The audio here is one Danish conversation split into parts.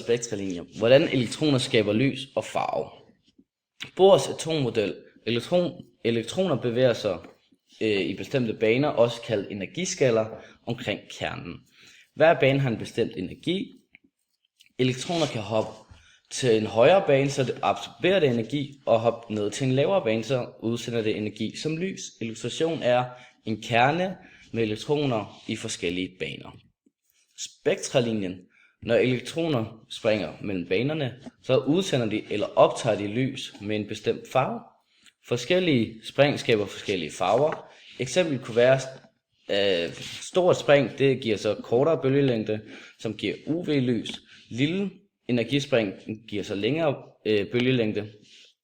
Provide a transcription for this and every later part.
spektralinjer. Hvordan elektroner skaber lys og farve. Bohrs atommodel. Elektroner bevæger sig i bestemte baner, også kaldet energiskaller, omkring kernen. Hver bane har en bestemt energi. Elektroner kan hoppe til en højere bane, så det absorberer det energi, og hoppe ned til en lavere bane, så udsender det energi som lys. Illustration er en kerne med elektroner i forskellige baner. Spektralinjen. Når elektroner springer mellem banerne, så udsender de eller optager de lys med en bestemt farve. Forskellige spring skaber forskellige farver. Eksempel kunne være stort spring, det giver så kortere bølgelængde, som giver UV-lys. Lille energispring giver så længere bølgelængde,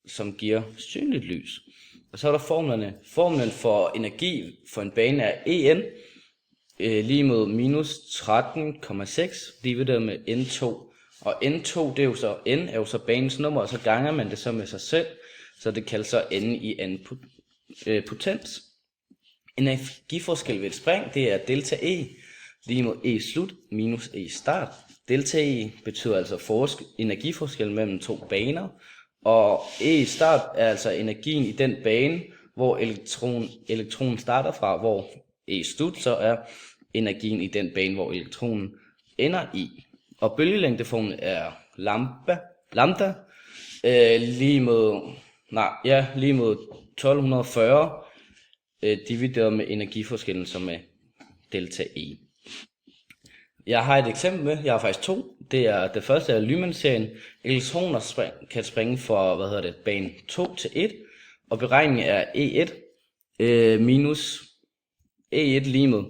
som giver synligt lys. Og så er der formlerne. Formlen for energi for en bane er En lige mod minus 13,6 divideret med N2. Og N2, det er jo så, N er jo så banens nummer, og så ganger man det så med sig selv, så det kaldes så N i anden potens. Energiforskel ved et spring, det er delta E lige mod E slut minus E start. Delta E betyder altså energiforskel mellem to baner, og E start er altså energien i den bane, hvor elektronen starter fra, hvor E slut så er energien i den bane, hvor elektronen ender i. Og bølgelængdeformen er lambda lige mod 1240 divideret med energiforskellen, som er delta E. Jeg har et eksempel med, jeg har faktisk to. Det første er Lyman-serien. Elektroner kan springe fra bane 2 til 1, og beregningen er E1 minus E1 lige med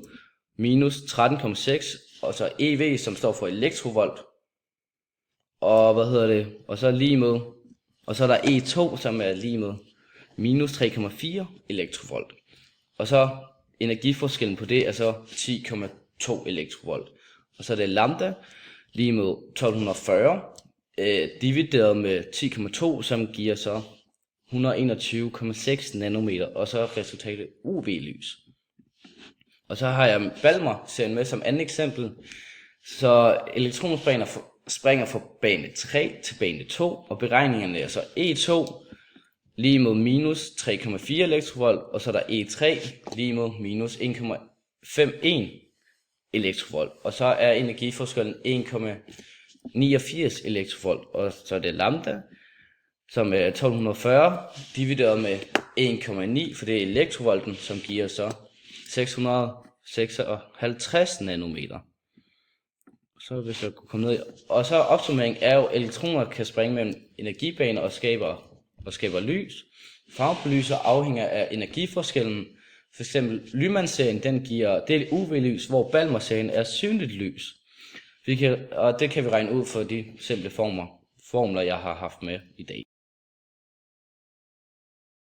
minus 13,6, og så EV, som står for elektrovolt, og og så lige med, og så er der E2, som er lige med minus 3,4 elektrovolt. Og så energiforskellen på det er så 10,2 elektrovolt. Og så er det lambda lige med 1240 divideret med 10,2, som giver så 121,6 nanometer, og så er resultatet UV-lys. Og så har jeg Balmer-serien med som andet eksempel. Så elektroner springer fra bane 3 til bane 2, og beregningerne er så E2 lige mod minus 3,4 elektrovolt, og så er der E3 lige mod minus 1,51 elektrovolt. Og så er energiforskellen 1,89 elektrovolt, og så er det lambda, som er 1240 divideret med 1,9, for det er elektrovolten, som giver så 656 nanometer. Så hvis jeg kunne komme ned. Og så opsummering er jo, at elektroner kan springe mellem energibaner og skaber lys. Farvebelyser afhænger af energiforskellen. For eksempel Lyman-serien, det er UV-lys, hvor Balmer-serien er synligt lys. Og det kan vi regne ud for de simple formler, jeg har haft med i dag.